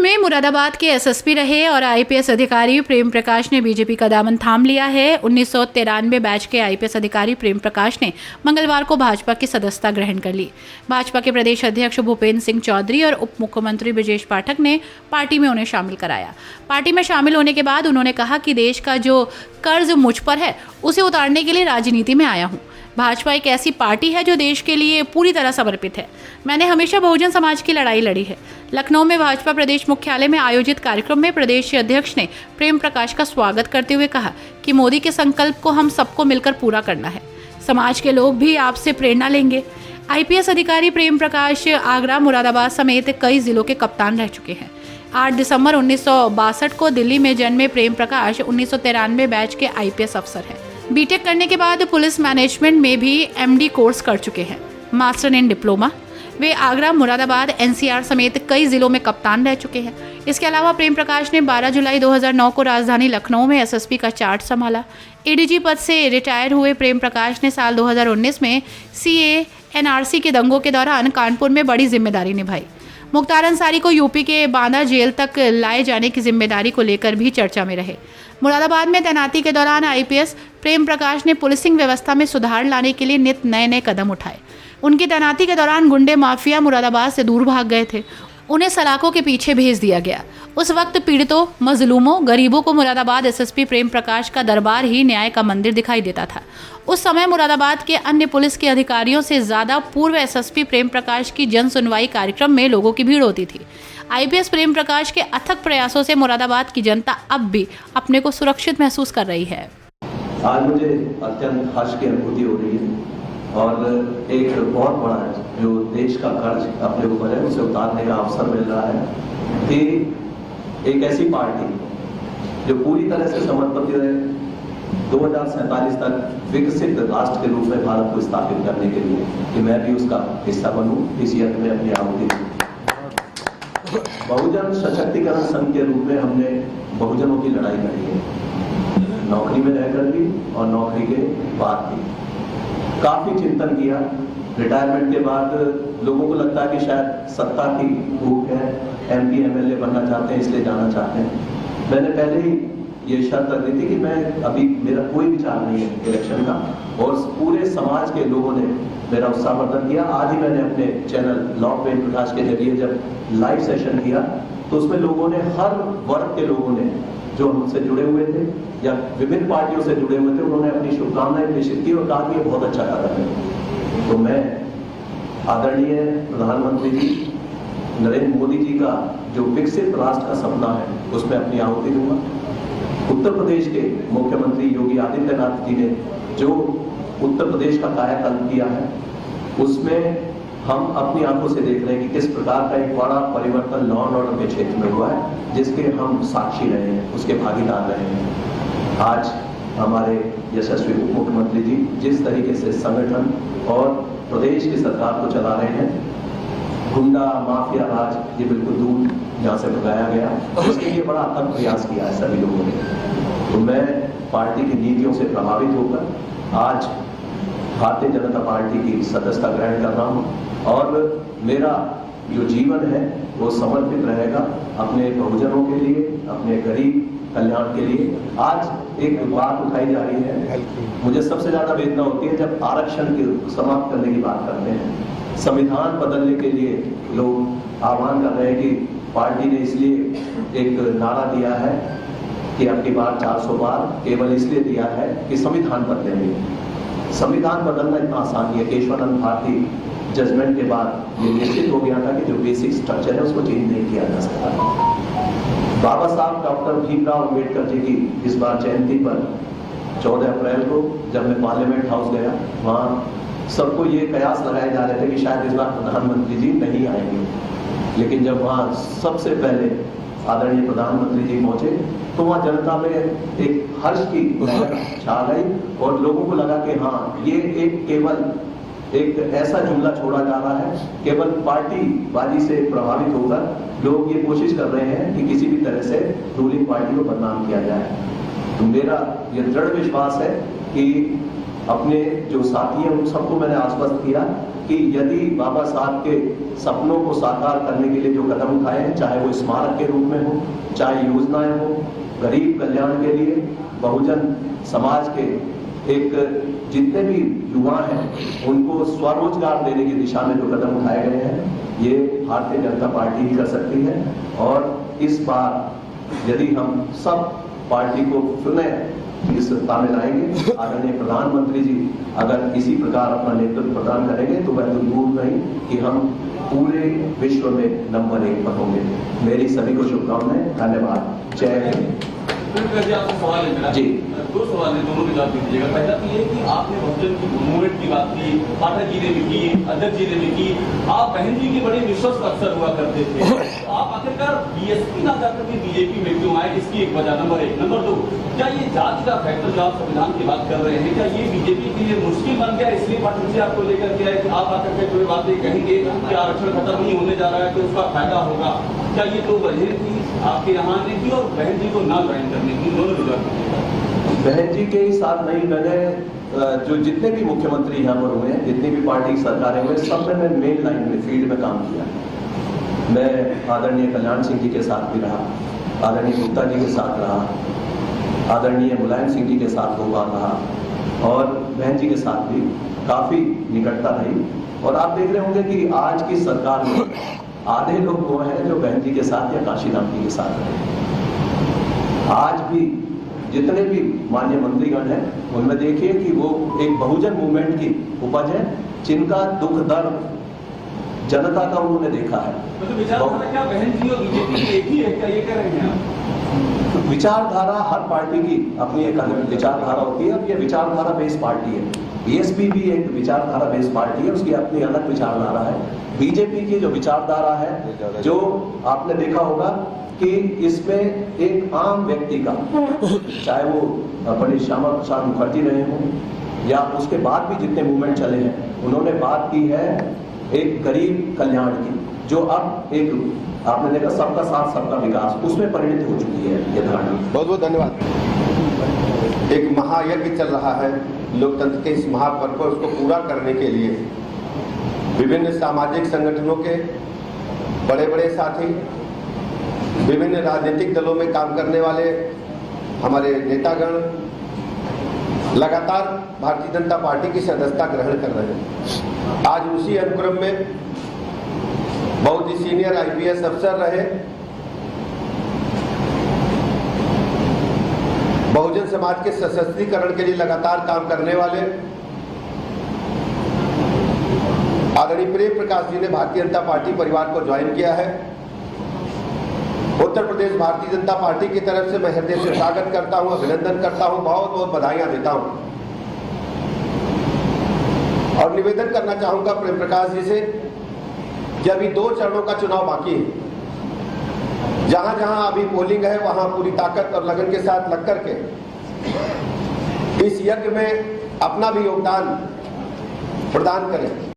में मुरादाबाद के एसएसपी रहे और आईपीएस अधिकारी प्रेम प्रकाश ने बीजेपी का दामन थाम लिया है। 1993 बैच के आईपीएस अधिकारी प्रेम प्रकाश ने मंगलवार को भाजपा की सदस्यता ग्रहण कर ली। भाजपा के प्रदेश अध्यक्ष भूपेंद्र सिंह चौधरी और उप मुख्यमंत्री ब्रजेश पाठक ने पार्टी में उन्हें शामिल कराया। पार्टी में शामिल होने के बाद उन्होंने कहा कि देश का जो कर्ज मुझ पर है उसे उतारने के लिए राजनीति में आया हूँ। भाजपा एक ऐसी पार्टी है जो देश के लिए पूरी तरह समर्पित है। मैंने हमेशा बहुजन समाज की लड़ाई लड़ी है। लखनऊ में भाजपा प्रदेश मुख्यालय में आयोजित कार्यक्रम में प्रदेश अध्यक्ष ने प्रेम प्रकाश का स्वागत करते हुए कहा कि मोदी के संकल्प को हम सबको मिलकर पूरा करना है। समाज के लोग भी आपसे प्रेरणा लेंगे। आईपीएस अधिकारी प्रेम प्रकाश आगरा, मुरादाबाद समेत कई जिलों के कप्तान रह चुके हैं। 8 दिसंबर 1962 को दिल्ली में जन्मे प्रेम प्रकाश 1993 बैच के आईपीएस अफसर हैं। बीटेक करने के बाद पुलिस मैनेजमेंट में भी एमडी कोर्स कर चुके हैं, master in diploma. Way Agra, Moradabad, NCR समेत कई जिलों में कप्तान रह चुके हैं। इसके अलावा प्रेम प्रकाश ने 12 जुलाई 2009 को राजधानी लखनऊ में एसएसपी का चार्ज संभाला। एडीजी पद से रिटायर हुए प्रेम प्रकाश ने साल 2019 में सीए एनआरसी के दंगों के दौरान कानपुर में बड़ी जिम्मेदारी निभाई। मुख्तार अंसारी को यूपी के बांदा जेल तक लाए जाने की जिम्मेदारी को लेकर भी चर्चा में रहे। मुरादाबाद में तैनाती के दौरान आईपीएस प्रेम प्रकाश ने पुलिसिंग व्यवस्था में सुधार लाने के लिए नित नए कदम उठाए। उनकी तैनाती के दौरान गुंडे माफिया मुरादाबाद से दूर भाग गए थे। उन्हें सलाखों के पीछे भेज दिया गया। उस वक्त पीड़ितों, मजलूमों, गरीबों को मुरादाबाद एसएसपी प्रेम प्रकाश का दरबार ही न्याय का मंदिर दिखाई देता था। उस समय मुरादाबाद के अन्य पुलिस के अधिकारियों से ज्यादा पूर्व एसएसपी प्रेम प्रकाश की जन सुनवाई कार्यक्रम में लोगों की भीड़ होती थी। आईपीएस प्रेम प्रकाश के अथक प्रयासों से मुरादाबाद की जनता अब भी अपने को सुरक्षित महसूस कर रही है। आज मुझे अत्यंत हर्ष की अनुभूति हो रही है और एक बहुत बड़ा जो देश का कर्ज अपने ऊपर है उसे उतारने का अवसर मिल रहा है कि एक ऐसी पार्टी जो पूरी तरह से समर्पित है 2047 तक विकसित राष्ट्र के रूप में भारत को स्थापित करने के लिए, कि मैं भी उसका हिस्सा बनूं, इस यत्न में अपनी आहुति दूं। बहुजन सशक्तिकरण संघ के रूप में हमने बहुजनों की लड़ाई लड़ी है, नौकरी में रहकर भी और नौकरी के बाद भी। काफी चिंतन किया। रिटायरमेंट के बाद लोगों को लगता है कि शायद सत्ता की भूख है, एमपी एमएलए बनना चाहते हैं इसलिए जाना चाहते हैं। मैंने पहले ही ये शर्त रख दी थी कि मैं अभी मेरा कोई विचार नहीं है इलेक्शन का, और पूरे समाज के लोगों ने मेरा उत्साहवर्धन किया। आज ही मैंने अपने चैनल लॉ प्रेम प्रकाश के जरिए जब लाइव सेशन किया तो उसमें लोगों ने, हर वर्ग के लोगों ने जो हमसे जुड़े हुए थे या विभिन्न पार्टियों से जुड़े हुए थे, उन्होंने अपनी शुभकामनाएं प्रेषित की और कहा कि ये बहुत अच्छा कदम है। तो मैं आदरणीय प्रधानमंत्री जी नरेंद्र मोदी जी का जो विकसित राष्ट्र का सपना है उसमें अपनी आहुति दूंगा। उत्तर प्रदेश के मुख्यमंत्री योगी आदित्यनाथ जी ने जो उत्तर प्रदेश का कायाकल्प किया है उसमें हम अपनी आंखों से देख रहे हैं कि किस प्रकार का एक बड़ा परिवर्तन लॉ एंड ऑर्डर के क्षेत्र में हुआ है, जिसके हम साक्षी रहे हैं, उसके भागीदार रहे हैं। आज हमारे यशस्वी उप मुख्यमंत्री जी जिस तरीके से संगठन और प्रदेश की सरकार को चला रहे हैं, गुंडा माफिया राज ये बिल्कुल दूर जहाँ से भगाया गया, उसके लिए बड़ा अथक प्रयास किया है सभी लोगों ने। तो मैं पार्टी की नीतियों से प्रभावित होकर आज भारतीय जनता पार्टी की सदस्यता ग्रहण कर रहा हूँ और मेरा जो जीवन है वो समर्पित रहेगा अपने बहुजनों के लिए, अपने गरीब कल्याण के लिए। आज एक बात उठाई जा रही है, मुझे सबसे ज्यादा वेदना होती है जब आरक्षण के समाप्त करने की बात करते हैं। संविधान बदलने के लिए लोग आह्वान कर रहे हैं कि पार्टी ने इसलिए एक नारा दिया है कि अब की बार 400 पार, केवल इसलिए दिया है कि संविधान बदलेंगे। संविधान बदलना इतना आसान नहीं है। केशवानंद भारती जजमेंट के बाद ये निश्चित हो गया था कि जो बेसिक स्ट्रक्चर है उसको चेंज नहीं किया जा सकता। बाबा साहब डॉक्टर भीमराव अम्बेडकर जी की इस बार जयंती पर 14 अप्रैल को जब मैं पार्लियामेंट हाउस गया, वहाँ सबको ये कयास लगाए जा रहे थे कि शायद इस बार प्रधानमंत्री जी नहीं आएंगे, लेकिन जब वहाँ सबसे पहले आदरणीय प्रधानमंत्री जी पहुंचे तो वहाँ जनता में एक हर्ष की छा गई और लोगों को लगा कि हाँ ये केवल एक ऐसा जुमला छोड़ा जा रहा है, केवल पार्टी बाजी से प्रभावित होकर लोग ये कोशिश कर रहे हैं कि किसी भी तरह से रूलिंग पार्टी को बदनाम किया जाए। तो मेरा ये दृढ़ विश्वास है कि अपने जो साथी हैं उन सबको मैंने आश्वस्त किया कि यदि बाबा साहब के सपनों को साकार करने के लिए जो कदम उठाए हैं, चाहे वो स्मारक के रूप में हो, चाहे योजनाएं हो, गरीब कल्याण के लिए, बहुजन समाज के एक जितने भी युवा हैं उनको स्वरोजगार देने की दिशा में जो कदम उठाए गए हैं, ये भारतीय जनता पार्टी ही कर सकती है। और इस बार यदि हम सब पार्टी को पुनः इस सत्ता में लाएंगे, आदरणीय प्रधानमंत्री जी अगर इसी प्रकार अपना नेतृत्व प्रदान करेंगे तो वह तो दूर नहीं कि हम पूरे विश्व में नंबर 1 पर होंगे। मेरी सभी को शुभकामनाएं। धन्यवाद। जय हिंद। आपसे सवाल है मेरा जी। 2 सवाल है, दोनों में जवाब दीजिएगा। पहला तो ये कि आपने बहुजन की मूवमेंट की बात की, पाठक जी ने भी की, अध्यक्ष जी ने भी की, आप बहन जी के बड़े विश्वस्त अफसर हुआ करते थे, तो आप आखिरकार बीएसपी ना जाकर के बीजेपी में क्यों आए? इसकी एक वजह नंबर 1। नंबर 2, क्या ये जांच का फैक्टर जो आप संविधान की बात कर रहे हैं, क्या ये बीजेपी के लिए मुश्किल बन गया? इसलिए पाठक जी आपको लेकर के आए कि आप आकर के कोई बातें कहेंगे कि आरक्षण खत्म नहीं होने जा रहा है तो उसका फायदा होगा? क्या ये 2 वजह थी आपके यहाँ आने की और बहन जी को ना ज्वाइन करने की? दोनों विचार। बहन जी के ही साथ नहीं, मैंने जो जितने भी मुख्यमंत्री यहाँ पर हुए हैं, जितनी भी पार्टी की सरकारें हुए, सब में मैं मेन लाइन में फील्ड में काम किया। मैं आदरणीय कल्याण सिंह जी के साथ भी रहा, आदरणीय गुप्ता जी के साथ रहा, आदरणीय मुलायम सिंह जी के साथ 2 बार रहा और बहन जी के साथ भी काफी निकटता रही। और आप देख रहे होंगे कि आज की सरकार में आधे लोग वो हैं जो बहन जी के साथ या काशीराम जी के साथ रहे। आज भी जितने भी माननीय मंत्रीगण हैं उनमें देखिए कि वो एक बहुजन मूवमेंट की उपज है, जिनका दुख दर्द जनता का उन्होंने देखा है। मतलब विचारधारा क्या बहन जी और बीजेपी की एक ही है, क्या ये कह रहे हैं आप? विचारधारा हर पार्टी की अपनी एक अलग विचारधारा होती है। अब ये विचारधारा बेस्ड पार्टी है, बीएसपी भी एक विचारधारा बेस्ड पार्टी है, उसकी अपनी अलग विचारधारा है। बीजेपी की जो विचारधारा है, जो आपने देखा होगा कि इसमें एक आम व्यक्ति का, चाहे वो पंडित श्यामा प्रसाद मुखर्जी रहे हों या उसके बाद भी जितने मूवमेंट चले हैं, उन्होंने बात की है एक गरीब कल्याण की, जो अब एक आपने देखा सबका साथ सबका विकास, उसमें परिणत हो चुकी है ये धारणा। बहुत बहुत धन्यवाद। एक महायज्ञ चल रहा है लोकतंत्र के इस महापर्व को, उसको पूरा करने के लिए विभिन्न सामाजिक संगठनों के बड़े बड़े साथी, विभिन्न राजनीतिक दलों में काम करने वाले हमारे नेतागण लगातार भारतीय जनता पार्टी की सदस्यता ग्रहण कर रहे हैं। आज उसी अनुक्रम में बहुत ही सीनियर आईपीएस अफसर रहे, बहुजन समाज के सशक्तिकरण के लिए लगातार काम करने वाले आदरणीय प्रेम प्रकाश जी ने भारतीय जनता पार्टी परिवार को ज्वाइन किया है। उत्तर प्रदेश भारतीय जनता पार्टी की तरफ से मैं हृदय से स्वागत करता हूं, अभिनंदन करता हूं, बहुत बहुत बधाइयां देता हूं और निवेदन करना चाहूंगा प्रेम प्रकाश जी से कि अभी 2 चरणों का चुनाव बाकी है। जहां जहां अभी पोलिंग है वहां पूरी ताकत और लगन के साथ लग करके इस यज्ञ में अपना भी योगदान प्रदान करें।